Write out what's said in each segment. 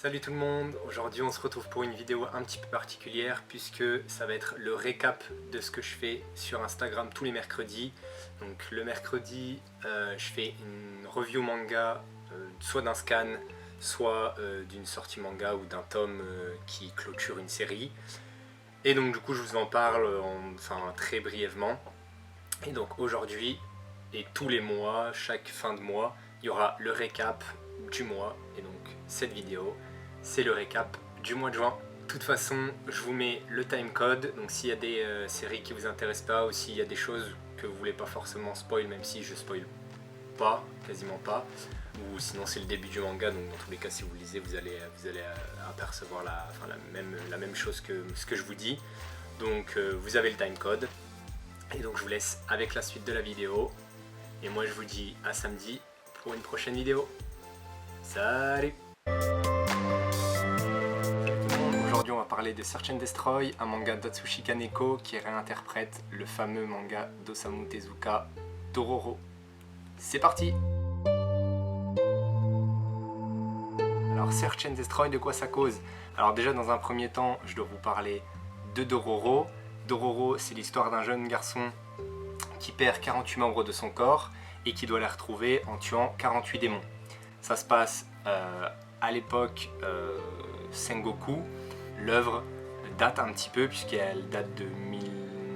Salut tout le monde, aujourd'hui on se retrouve pour une vidéo un petit peu particulière puisque ça va être le récap de ce que je fais sur Instagram tous les mercredis. Donc le mercredi je fais une review manga soit d'un scan, soit d'une sortie manga ou d'un tome qui clôture une série. Et donc du coup je vous en parle très brièvement. Et donc aujourd'hui et tous les mois, chaque fin de mois, il y aura le récap du mois. Et donc cette vidéo, c'est le récap du mois de juin. De toute façon, je vous mets le timecode. Donc s'il y a des séries qui vous intéressent pas ou s'il y a des choses que vous voulez pas forcément spoil, même si je spoil pas, quasiment pas, ou sinon c'est le début du manga, donc dans tous les cas si vous le lisez vous allez apercevoir la même chose que ce que je vous dis. Donc vous avez le timecode. Et donc je vous laisse avec la suite de la vidéo. Et moi je vous dis à samedi pour une prochaine vidéo. Salut! Aujourd'hui on va parler de Search and Destroy, un manga d'Atsushi Kaneko qui réinterprète le fameux manga d'Osamu Tezuka, Dororo. C'est parti! Alors Search and Destroy, de quoi ça cause? Alors déjà dans un premier temps je dois vous parler de Dororo. Dororo, c'est l'histoire d'un jeune garçon qui perd 48 membres de son corps et qui doit les retrouver en tuant 48 démons. Ça se passe à l'époque Sengoku. L'œuvre date un petit peu puisqu'elle date de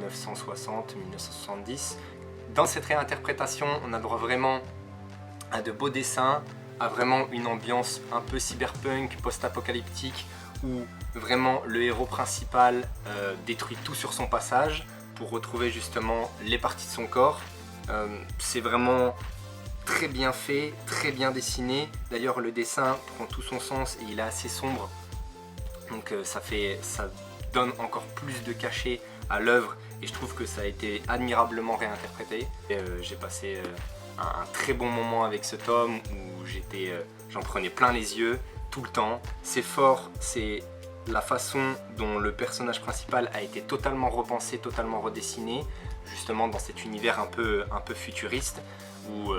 1960-1970. Dans cette réinterprétation, on a droit vraiment à de beaux dessins, à vraiment une ambiance un peu cyberpunk, post-apocalyptique, où vraiment le héros principal détruit tout sur son passage pour retrouver justement les parties de son corps. C'est vraiment très bien fait, très bien dessiné. D'ailleurs le dessin prend tout son sens et il est assez sombre, donc ça donne encore plus de cachet à l'œuvre et je trouve que ça a été admirablement réinterprété. J'ai passé un très bon moment avec ce tome où j'en prenais plein les yeux tout le temps. C'est fort, c'est la façon dont le personnage principal a été totalement repensé, totalement redessiné, justement dans cet univers un peu futuriste où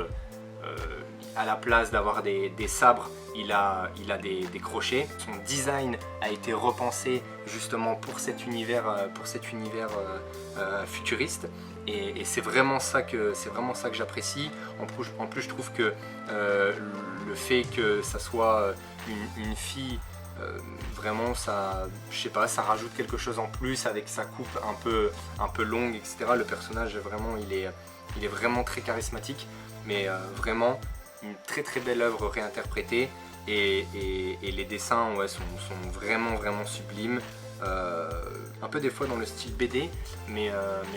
à la place d'avoir des sabres, il a des crochets. Son design a été repensé justement pour cet univers futuriste. Et c'est vraiment ça que j'apprécie. En plus, je trouve que le fait que ça soit une fille, vraiment ça, je sais pas, ça rajoute quelque chose en plus avec sa coupe un peu longue, etc. Le personnage vraiment il est vraiment très charismatique, mais vraiment une très très belle œuvre réinterprétée et les dessins sont vraiment sublimes. Un peu des fois dans le style BD, mais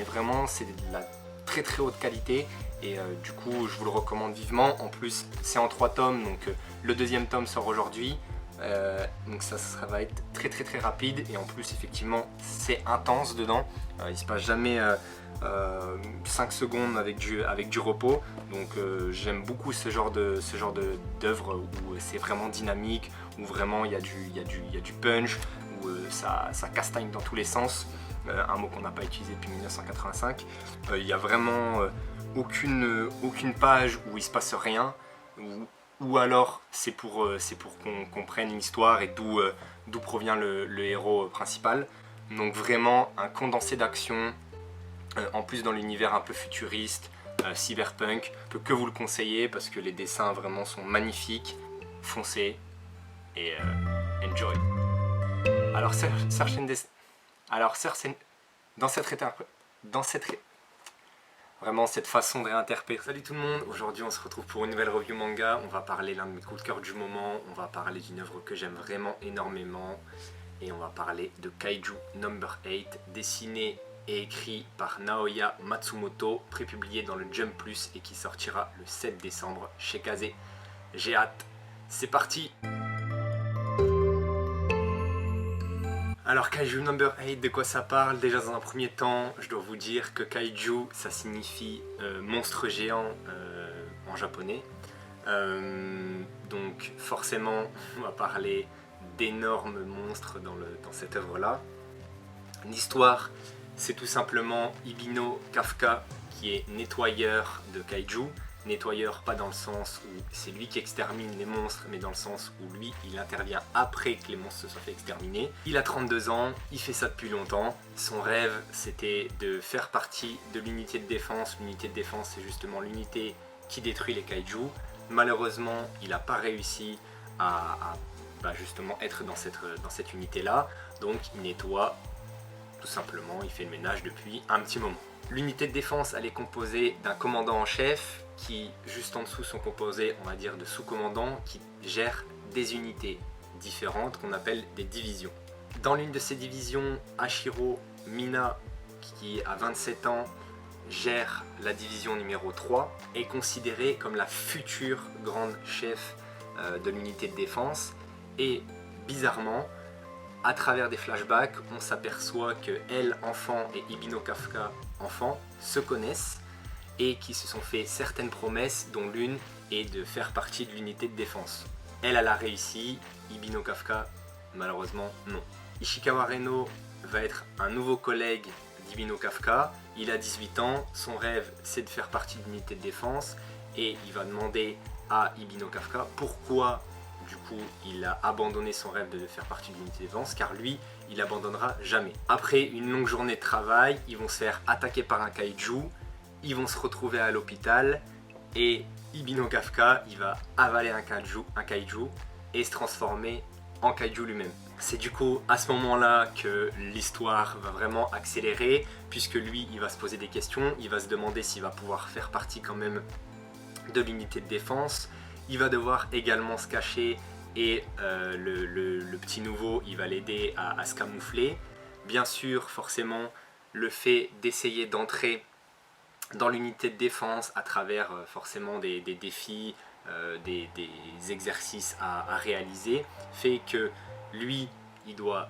vraiment c'est de la très très haute qualité et du coup je vous le recommande vivement. En plus c'est en 3 tomes, donc le deuxième tome sort aujourd'hui, donc ça va être très très très rapide et en plus effectivement c'est intense dedans. Il se passe jamais 5 secondes avec du repos, donc j'aime beaucoup ce genre d'œuvre où c'est vraiment dynamique, où vraiment il y a du punch, où ça castagne dans tous les sens, un mot qu'on n'a pas utilisé depuis 1985. Il n'y a vraiment aucune page où il se passe rien, ou alors c'est pour qu'on comprenne l'histoire et d'où provient le héros principal. Donc vraiment un condensé d'action, en plus dans l'univers un peu futuriste, cyberpunk, je peux que vous le conseiller parce que les dessins vraiment sont magnifiques. Foncez et enjoy. Alors vraiment cette façon de réinterpréter. Salut tout le monde, aujourd'hui on se retrouve pour une nouvelle review manga. On va parler l'un de mes coups de cœur du moment, on va parler d'une œuvre que j'aime vraiment énormément et on va parler de Kaiju Number 8, dessiné et écrit par Naoya Matsumoto, prépublié dans le Jump Plus et qui sortira le 7 décembre chez Kazé. J'ai hâte, c'est parti! Alors Kaiju Number 8, de quoi ça parle? Déjà dans un premier temps, je dois vous dire que Kaiju, ça signifie monstre géant en japonais. Donc forcément, on va parler d'énormes monstres dans cette œuvre-là. L'histoire, c'est tout simplement Ibino Kafka qui est nettoyeur de Kaiju. nettoyeur, pas dans le sens où c'est lui qui extermine les monstres, mais dans le sens où lui, il intervient après que les monstres se soient fait exterminer. Il a 32 ans, il fait ça depuis longtemps. Son rêve, c'était de faire partie de l'unité de défense. L'unité de défense, c'est justement l'unité qui détruit les kaiju. Malheureusement, il n'a pas réussi à justement être dans cette unité-là. Donc, il nettoie tout simplement, il fait le ménage depuis un petit moment. L'unité de défense, elle est composée d'un commandant en chef qui, juste en dessous, sont composés, on va dire, de sous-commandants qui gèrent des unités différentes qu'on appelle des divisions. Dans l'une de ces divisions, Hachiro Mina, qui a 27 ans, gère la division numéro 3, est considérée comme la future grande chef de l'unité de défense. Et bizarrement, à travers des flashbacks, on s'aperçoit que elle, enfant, et Ibino Kafka, enfant, se connaissent et qui se sont fait certaines promesses, dont l'une est de faire partie de l'unité de défense. Elle a réussi, Ibino Kafka, malheureusement, non. Ishikawa Reno va être un nouveau collègue d'Ibino Kafka. Il a 18 ans, son rêve c'est de faire partie de l'unité de défense et il va demander à Ibino Kafka pourquoi du coup il a abandonné son rêve de faire partie de l'unité de défense, car lui il abandonnera jamais. Après une longue journée de travail, ils vont se faire attaquer par un kaiju, ils vont se retrouver à l'hôpital et Ibino Kafka il va avaler un kaiju et se transformer en kaiju lui-même. C'est du coup à ce moment-là que l'histoire va vraiment accélérer, puisque lui il va se poser des questions, il va se demander s'il va pouvoir faire partie quand même de l'unité de défense. Il va devoir également se cacher et le petit nouveau il va l'aider à se camoufler. Bien sûr, forcément, le fait d'essayer d'entrer dans l'unité de défense à travers forcément des défis, des exercices à réaliser, fait que lui, il doit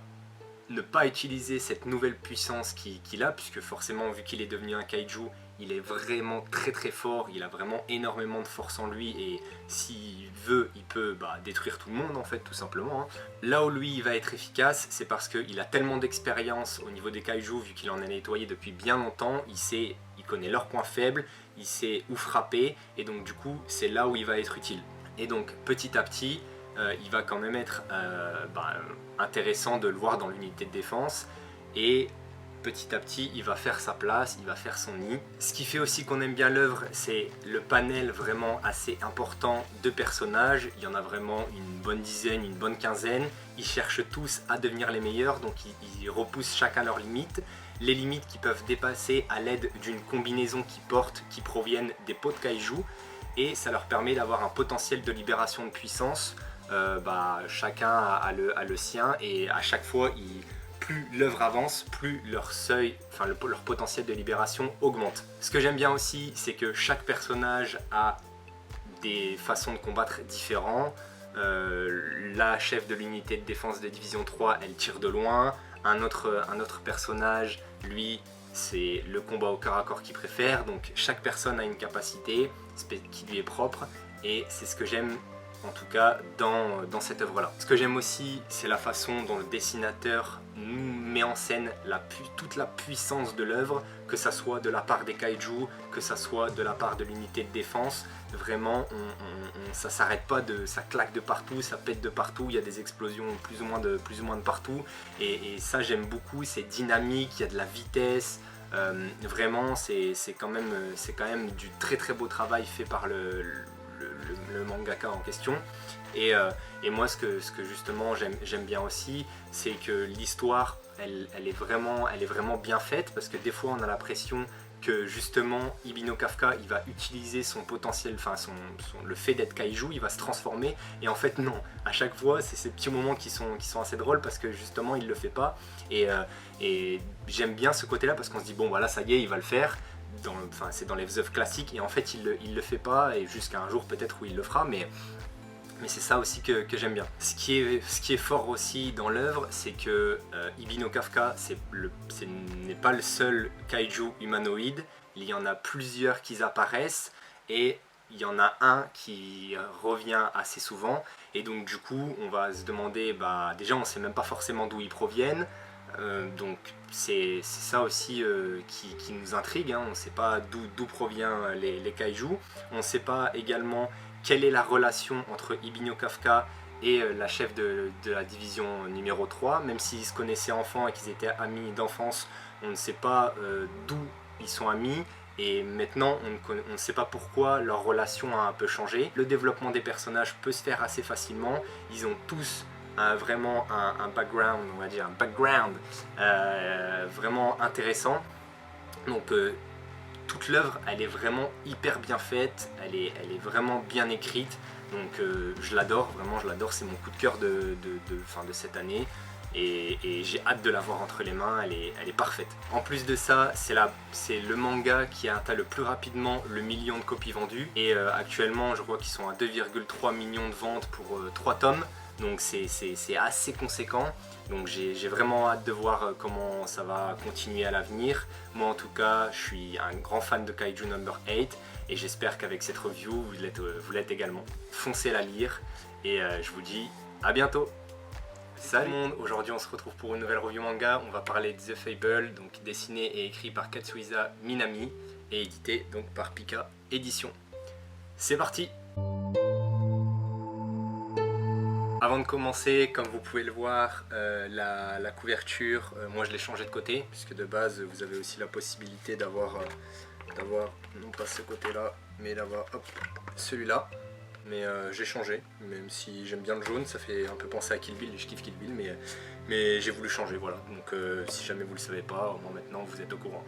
ne pas utiliser cette nouvelle puissance qu'il a, puisque forcément, vu qu'il est devenu un kaiju, il est vraiment très très fort, il a vraiment énormément de force en lui, et s'il veut, il peut détruire tout le monde en fait, tout simplement. Là où lui il va être efficace, c'est parce qu'il a tellement d'expérience au niveau des kaiju, vu qu'il en a nettoyé depuis bien longtemps, il connaît leurs points faibles, il sait où frapper, et donc du coup, c'est là où il va être utile. Et donc, petit à petit, il va quand même être intéressant de le voir dans l'unité de défense, et petit à petit il va faire sa place, il va faire son nid. Ce qui fait aussi qu'on aime bien l'œuvre, c'est le panel vraiment assez important de personnages. Il y en a vraiment une bonne dizaine, une bonne quinzaine. Ils cherchent tous à devenir les meilleurs, donc ils repoussent chacun leurs limites. Les limites qui peuvent dépasser à l'aide d'une combinaison qu'ils portent, qui proviennent des pots de kaiju, et ça leur permet d'avoir un potentiel de libération de puissance. Chacun a le sien, et à chaque fois plus l'œuvre avance, plus leur seuil, leur potentiel de libération augmente. Ce que j'aime bien aussi, c'est que chaque personnage a des façons de combattre différentes. La chef de l'unité de défense de division 3, elle tire de loin. Un autre personnage, lui, c'est le combat au corps à corps qu'il préfère. Donc chaque personne a une capacité qui lui est propre, et c'est ce que j'aime en tout cas dans cette œuvre-là. Ce que j'aime aussi, c'est la façon dont le dessinateur nous met en scène toute la puissance de l'œuvre, que ça soit de la part des kaiju, que ça soit de la part de l'unité de défense. Vraiment, ça s'arrête pas, ça claque de partout, ça pète de partout, il y a des explosions plus ou moins de partout, et ça j'aime beaucoup, c'est dynamique, il y a de la vitesse. Vraiment, c'est quand même du très très beau travail fait par le mangaka en question. Et moi ce que justement j'aime bien aussi, c'est que l'histoire elle est vraiment bien faite, parce que des fois on a l'impression que justement Ibino Kafka il va utiliser son potentiel, le fait d'être kaiju, il va se transformer, et en fait non, à chaque fois c'est ces petits moments qui sont assez drôles, parce que justement il le fait pas, et j'aime bien ce côté là, parce qu'on se dit bon voilà, ça y est, il va le faire. C'est dans les œuvres classiques, et en fait il le fait pas, et jusqu'à un jour peut-être où il le fera, mais c'est ça aussi que j'aime bien. Ce qui est fort aussi dans l'œuvre, c'est que Ibino Kafka n'est pas le seul kaiju humanoïde, il y en a plusieurs qui apparaissent, et il y en a un qui revient assez souvent, et donc du coup on va se demander, déjà on sait même pas forcément d'où ils proviennent. Donc c'est ça aussi qui nous intrigue, hein. On ne sait pas d'où provient les kaiju, on ne sait pas également quelle est la relation entre Ibino Kafka et la chef de la division numéro 3, même s'ils se connaissaient enfants et qu'ils étaient amis d'enfance, on ne sait pas d'où ils sont amis, et maintenant on ne sait pas pourquoi leur relation a un peu changé. Le développement des personnages peut se faire assez facilement, ils ont tous vraiment un background, on va dire, un background vraiment intéressant. Donc toute l'œuvre, elle est vraiment hyper bien faite, elle est vraiment bien écrite. Donc je l'adore, vraiment je l'adore, c'est mon coup de cœur de cette année. Et j'ai hâte de la voir entre les mains, elle est parfaite. En plus de ça, c'est le manga qui a atteint le plus rapidement le million de copies vendues. Et actuellement, je crois qu'ils sont à 2,3 millions de ventes pour 3 tomes. Donc c'est assez conséquent. Donc j'ai vraiment hâte de voir comment ça va continuer à l'avenir. Moi en tout cas, je suis un grand fan de Kaiju Number 8 et j'espère qu'avec cette review, vous l'êtes également. Foncez la lire et je vous dis à bientôt. Salut tout le monde, aujourd'hui on se retrouve pour une nouvelle review manga. On va parler de The Fable, donc dessiné et écrit par Katsuhisa Minami et édité donc par Pika Édition. C'est parti! Avant de commencer, comme vous pouvez le voir, la couverture, moi je l'ai changé de côté, puisque de base vous avez aussi la possibilité d'avoir, non pas ce côté-là, mais d'avoir celui-là. Mais j'ai changé, même si j'aime bien le jaune, ça fait un peu penser à Kill Bill, et je kiffe Kill Bill, mais j'ai voulu changer, voilà. Donc si jamais vous le savez pas, au moins maintenant vous êtes au courant.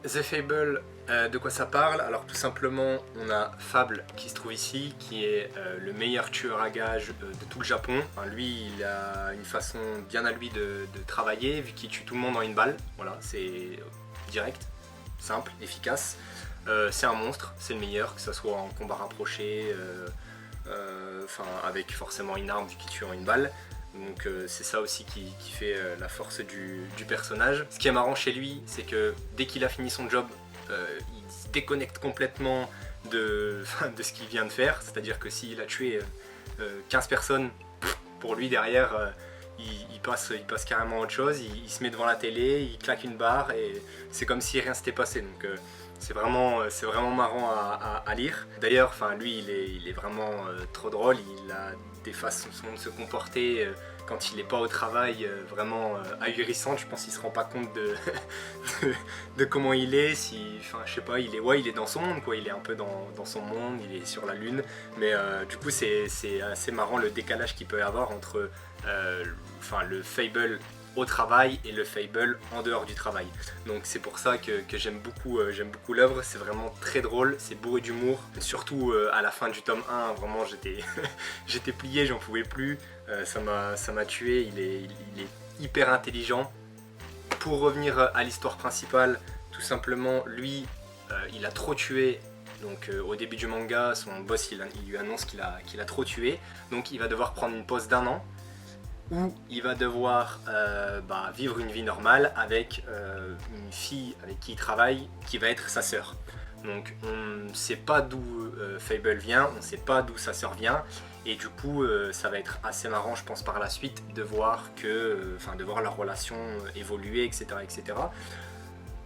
The Fable, de quoi ça parle? Alors tout simplement, on a Fable qui se trouve ici, qui est le meilleur tueur à gages de tout le Japon. Enfin, lui, il a une façon bien à lui de travailler, vu qu'il tue tout le monde en une balle. Voilà, c'est direct, simple, efficace. C'est un monstre, c'est le meilleur, que ce soit en combat rapproché, avec forcément une arme vu qu'il tue en une balle. Donc c'est ça aussi qui fait la force du personnage. Ce qui est marrant chez lui, c'est que dès qu'il a fini son job, il se déconnecte complètement de ce qu'il vient de faire. C'est-à-dire que s'il a tué 15 personnes, pour lui derrière, il passe carrément à autre chose. Il se met devant la télé, il claque une barre et c'est comme si rien s'était passé. Donc c'est vraiment marrant à lire. D'ailleurs, lui, il est vraiment trop drôle. Il a des façons de se comporter quand il n'est pas au travail vraiment ahurissantes. Je pense qu'il ne se rend pas compte de comment il est. Je sais pas, il est dans son monde, quoi. Il est un peu dans son monde, il est sur la lune. Mais du coup, c'est assez marrant le décalage qu'il peut y avoir entre le Fable au travail et le Fable en dehors du travail. Donc c'est pour ça que j'aime beaucoup l'œuvre. C'est vraiment très drôle, c'est bourré d'humour. Surtout à la fin du tome 1, vraiment j'étais plié, j'en pouvais plus. Ça m'a tué, il est hyper intelligent. Pour revenir à l'histoire principale, tout simplement, lui, il a trop tué. Donc au début du manga, son boss il lui annonce qu'il a trop tué. Donc il va devoir prendre une pause d'1 an où il va devoir vivre une vie normale avec une fille avec qui il travaille, qui va être sa sœur. Donc on ne sait pas d'où Fable vient, on ne sait pas d'où sa sœur vient, et du coup ça va être assez marrant, je pense, par la suite de voir de voir leur relation évoluer, etc., etc.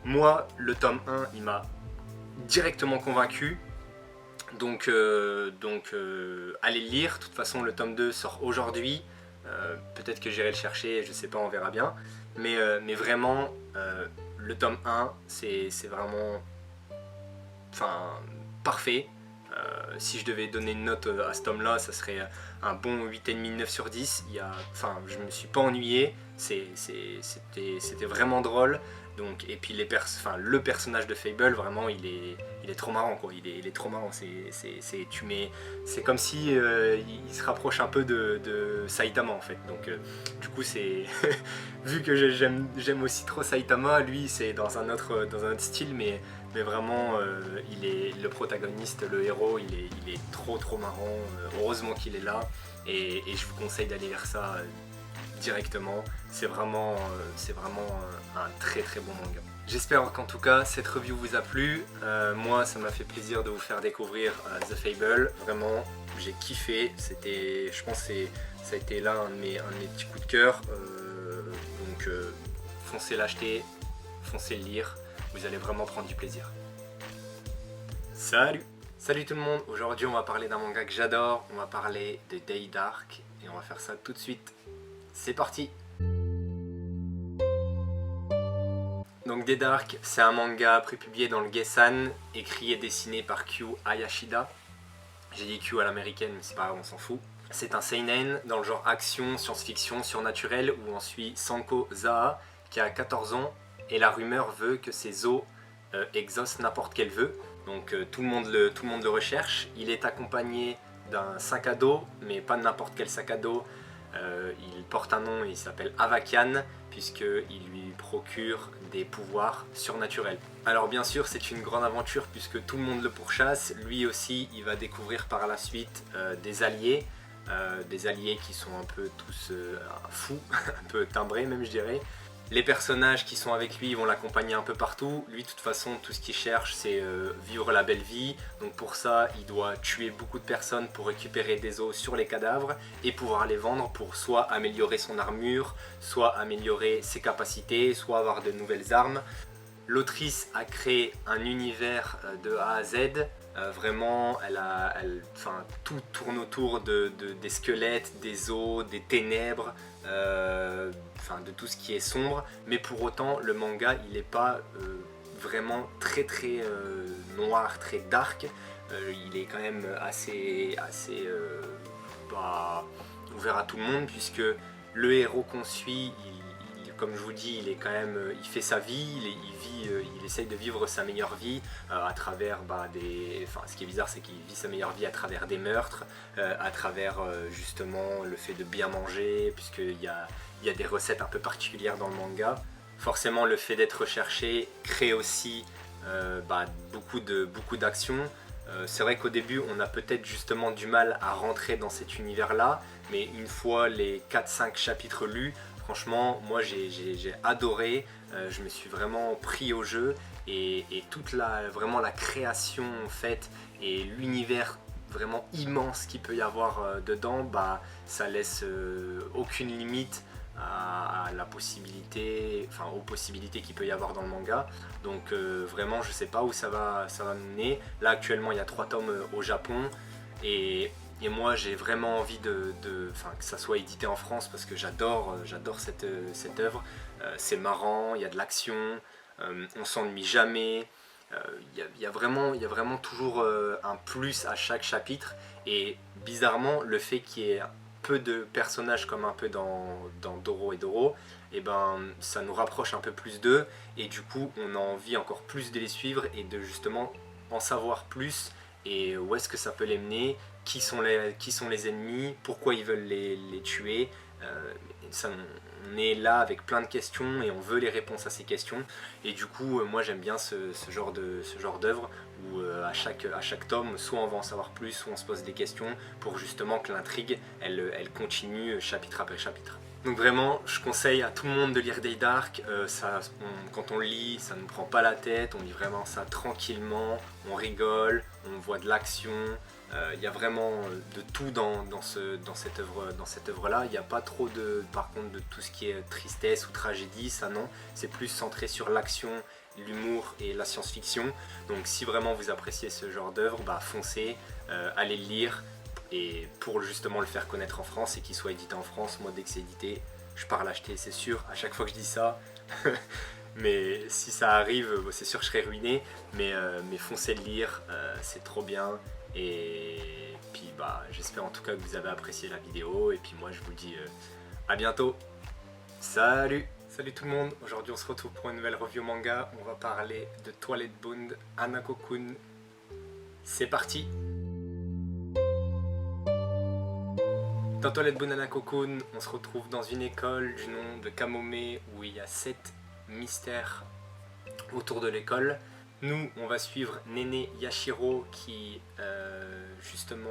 Moi, le tome 1, il m'a directement convaincu. Donc allez le lire. De toute façon, le tome 2 sort aujourd'hui. Peut-être que j'irai le chercher, je sais pas, on verra bien. Mais vraiment, le tome 1, c'est vraiment parfait. Si je devais donner une note à ce tome-là, ça serait un bon 8,5-9 sur 10. Je me suis pas ennuyé, c'était vraiment drôle. Donc, et puis le personnage de Fable, vraiment, il est trop marrant, quoi. Il est trop marrant. C'est comme si il se rapproche un peu de Saitama, en fait. Donc du coup, c'est vu que j'aime aussi trop Saitama, lui c'est dans un autre style, mais vraiment il est le protagoniste, le héros, il est trop marrant. Heureusement qu'il est là, et je vous conseille d'aller vers ça directement. C'est vraiment un très bon manga. J'espère qu'en tout cas cette review vous a plu. Moi, ça m'a fait plaisir de vous faire découvrir The Fable. Vraiment, j'ai kiffé. Je pense que ça a été là un de mes petits coups de cœur. Donc Donc foncez l'acheter, foncez le lire, vous allez vraiment prendre du plaisir. Salut! Salut tout le monde, aujourd'hui on va parler d'un manga que j'adore, on va parler de Day Dark et on va faire ça tout de suite. C'est parti! Donc Day Dark, c'est un manga prépublié dans le Gessan, écrit et dessiné par Kyu Hayashida. J'ai dit Kyu à l'américaine, mais c'est pas grave, on s'en fout. C'est un seinen dans le genre action, science-fiction, surnaturel, où on suit Sanko Zaha, qui a 14 ans, et la rumeur veut que ses os exaucent n'importe quel vœu. Donc tout le monde le recherche. Il est accompagné d'un sac à dos, mais pas n'importe quel sac à dos. Il porte un nom, il s'appelle Avakian, puisqu'il lui procure des pouvoirs surnaturels. Alors bien sûr, c'est une grande aventure puisque tout le monde le pourchasse. Lui aussi, il va découvrir par la suite des alliés qui sont un peu tous fous, un peu timbrés même je dirais. Les personnages qui sont avec lui vont l'accompagner un peu partout. Lui, de toute façon, tout ce qu'il cherche, c'est vivre la belle vie. Donc pour ça, il doit tuer beaucoup de personnes pour récupérer des os sur les cadavres et pouvoir les vendre pour soit améliorer son armure, soit améliorer ses capacités, soit avoir de nouvelles armes. L'autrice a créé un univers de A à Z. Vraiment, tout tourne autour des squelettes, des os, des ténèbres, de tout ce qui est sombre. Mais pour autant, le manga, il n'est pas vraiment très noir, très dark. Il est quand même assez ouvert à tout le monde, puisque le héros qu'on suit, comme je vous dis, il fait sa vie, il essaye de vivre sa meilleure vie à travers ce qui est bizarre, c'est qu'il vit sa meilleure vie à travers des meurtres, à travers justement le fait de bien manger, puisqu'il y a des recettes un peu particulières dans le manga. Forcément, le fait d'être recherché crée aussi beaucoup d'actions. C'est vrai qu'au début, on a peut-être justement du mal à rentrer dans cet univers-là, mais une fois les 4-5 chapitres lus, franchement, moi j'ai adoré, je me suis vraiment pris au jeu et toute vraiment la création faite et l'univers vraiment immense qu'il peut y avoir dedans, ça laisse aucune limite à la possibilité, aux possibilités qu'il peut y avoir dans le manga. Donc vraiment, je sais pas où ça va mener. Là actuellement, il y a 3 tomes au Japon et moi j'ai vraiment envie que ça soit édité en France parce que j'adore cette œuvre. C'est marrant, il y a de l'action, on s'ennuie jamais, il y a vraiment toujours un plus à chaque chapitre. Et bizarrement, le fait qu'il y ait peu de personnages comme un peu dans Doro et Doro, ça nous rapproche un peu plus d'eux et du coup on a envie encore plus de les suivre et de justement en savoir plus et où est-ce que ça peut les mener, qui sont les ennemis, pourquoi ils veulent les tuer. On est là avec plein de questions et on veut les réponses à ces questions. Et du coup, moi j'aime bien ce genre d'œuvre où à chaque tome, soit on va en savoir plus, soit on se pose des questions pour justement que l'intrigue elle continue chapitre après chapitre. Donc vraiment, je conseille à tout le monde de lire Day Dark. Quand on le lit, ça ne nous prend pas la tête, on lit vraiment ça tranquillement, on rigole, on voit de l'action. Il y a vraiment de tout dans cette œuvre-là. Il n'y a pas trop par contre de tout ce qui est tristesse ou tragédie, ça non. C'est plus centré sur l'action, l'humour et la science-fiction. Donc si vraiment vous appréciez ce genre d'œuvre, foncez, allez le lire. Et pour justement le faire connaître en France et qu'il soit édité en France, moi dès que c'est édité, je pars l'acheter, c'est sûr. À chaque fois que je dis ça, mais si ça arrive, c'est sûr que je serai ruiné. Mais foncez le lire, c'est trop bien. Et puis j'espère en tout cas que vous avez apprécié la vidéo. Et puis moi je vous dis à bientôt. Salut! Salut tout le monde, aujourd'hui on se retrouve pour une nouvelle review manga. On va parler de Toilet Bound Hanako-kun. C'est parti! Dans Toilet Bound Hanako-kun, on se retrouve dans une école du nom de Kamome où il y a 7 mystères autour de l'école. Nous, on va suivre Nene Yashiro qui justement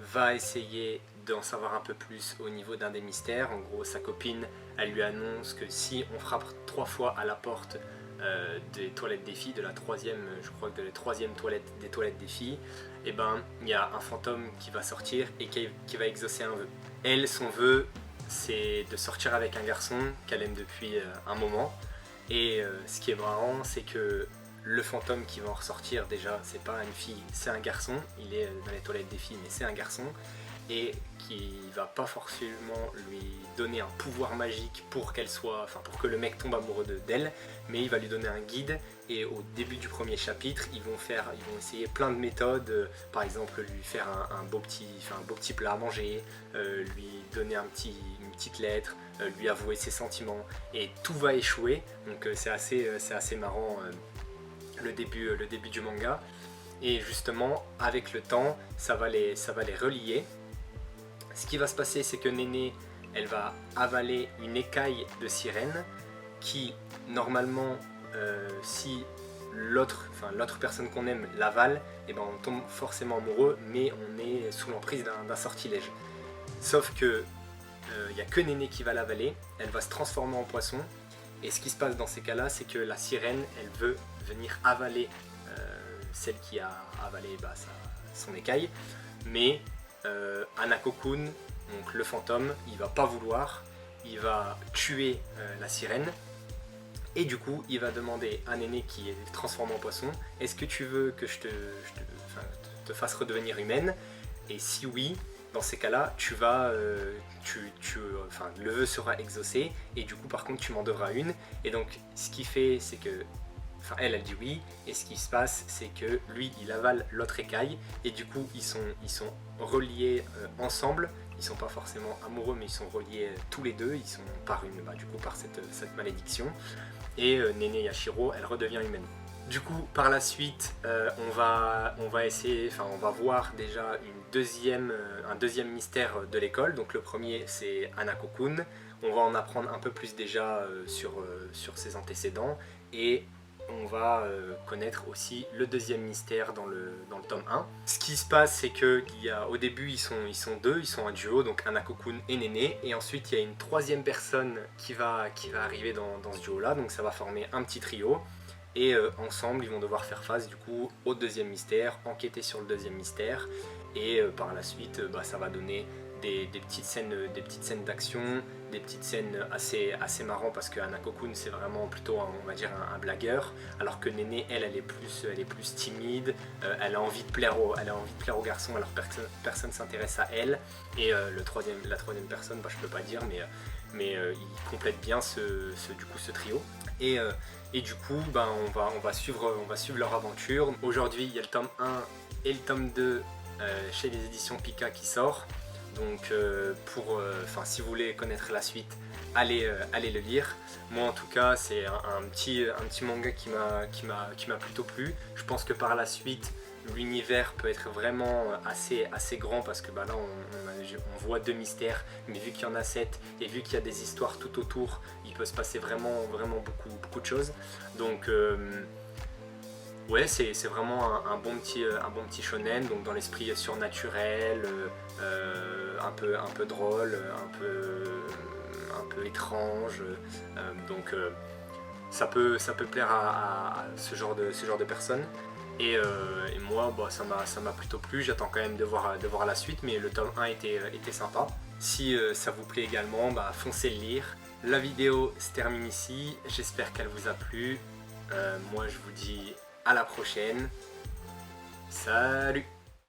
va essayer d'en savoir un peu plus au niveau d'un des mystères. En gros, sa copine, elle lui annonce que si on frappe 3 fois à la porte des toilettes des filles, de la troisième, je crois que de la troisième toilette des toilettes des filles, il y a un fantôme qui va sortir et qui va exaucer un vœu. Elle, son vœu, c'est de sortir avec un garçon qu'elle aime depuis un moment. Et ce qui est marrant, c'est que le fantôme qui va en ressortir, déjà, c'est pas une fille, c'est un garçon. Il est dans les toilettes des filles, mais c'est un garçon. Et qui va pas forcément lui donner un pouvoir magique pour qu'elle soit, enfin pour que le mec tombe amoureux d'elle, mais il va lui donner un guide. Et au début du premier chapitre, ils vont essayer plein de méthodes, par exemple lui faire un beau petit plat à manger, lui donner une petite lettre, lui avouer ses sentiments, et tout va échouer. Donc c'est assez marrant le début du manga. Et justement, avec le temps, ça va les relier. Ce qui va se passer, c'est que Néné, elle va avaler une écaille de sirène qui, normalement, si l'autre personne qu'on aime l'avale, et ben on tombe forcément amoureux, mais on est sous l'emprise d'un sortilège. Sauf que il n'y a que Néné qui va l'avaler, elle va se transformer en poisson, et ce qui se passe dans ces cas-là, c'est que la sirène, elle veut venir avaler celle qui a avalé son écaille, mais Hanako-kun, donc le fantôme, il va pas vouloir, il va tuer la sirène, et du coup il va demander à Néné qui est transformé en poisson, est-ce que tu veux que je te fasse redevenir humaine? Et si oui, dans ces cas-là, le vœu sera exaucé, et du coup par contre tu m'en devras une. Et donc ce qui fait, c'est que elle dit oui, et ce qui se passe, c'est que lui, il avale l'autre écaille, et du coup, ils sont reliés ensemble. Ils sont pas forcément amoureux, mais ils sont reliés tous les deux. Ils sont par cette malédiction. Et Néné Yashiro, elle redevient humaine. Du coup, par la suite, on va voir déjà un deuxième mystère de l'école. Donc le premier, c'est Hanako-kun. On va en apprendre un peu plus déjà sur ses antécédents, et on va connaître aussi le deuxième mystère dans le tome 1. Ce qui se passe, c'est qu'au début, ils sont deux, ils sont un duo, donc Hanako-kun et Néné, et ensuite il y a une troisième personne qui va arriver dans ce duo-là, donc ça va former un petit trio, et ensemble, ils vont devoir faire face du coup au deuxième mystère, enquêter sur le deuxième mystère, et par la suite, ça va donner des petites scènes d'action, des petites scènes assez marrantes, parce que Hanako-kun, c'est vraiment plutôt on va dire un blagueur, alors que Néné, elle est plus timide, elle a envie de plaire aux garçons, alors personne s'intéresse à elle. Et la troisième personne, je peux pas dire, mais il complète bien ce trio. Et du coup, on va suivre leur aventure. Aujourd'hui, il y a le tome 1 et le tome 2 chez les éditions Pika qui sort. Donc si vous voulez connaître la suite, allez le lire. Moi en tout cas, c'est un petit manga qui m'a plutôt plu. Je pense que par la suite, l'univers peut être vraiment assez grand, parce que là on voit 2 mystères, mais vu qu'il y en a 7 et vu qu'il y a des histoires tout autour, il peut se passer vraiment beaucoup de choses. Donc ouais, c'est vraiment un bon petit shonen, donc dans l'esprit surnaturel, un peu drôle, un peu étrange, donc ça peut plaire à ce genre de personnes. Et moi, ça m'a plutôt plu. J'attends quand même de voir la suite, mais le tome 1 était sympa. Si ça vous plaît également, foncez le lire. La vidéo se termine ici, j'espère qu'elle vous a plu. Moi je vous dis à la prochaine. Salut!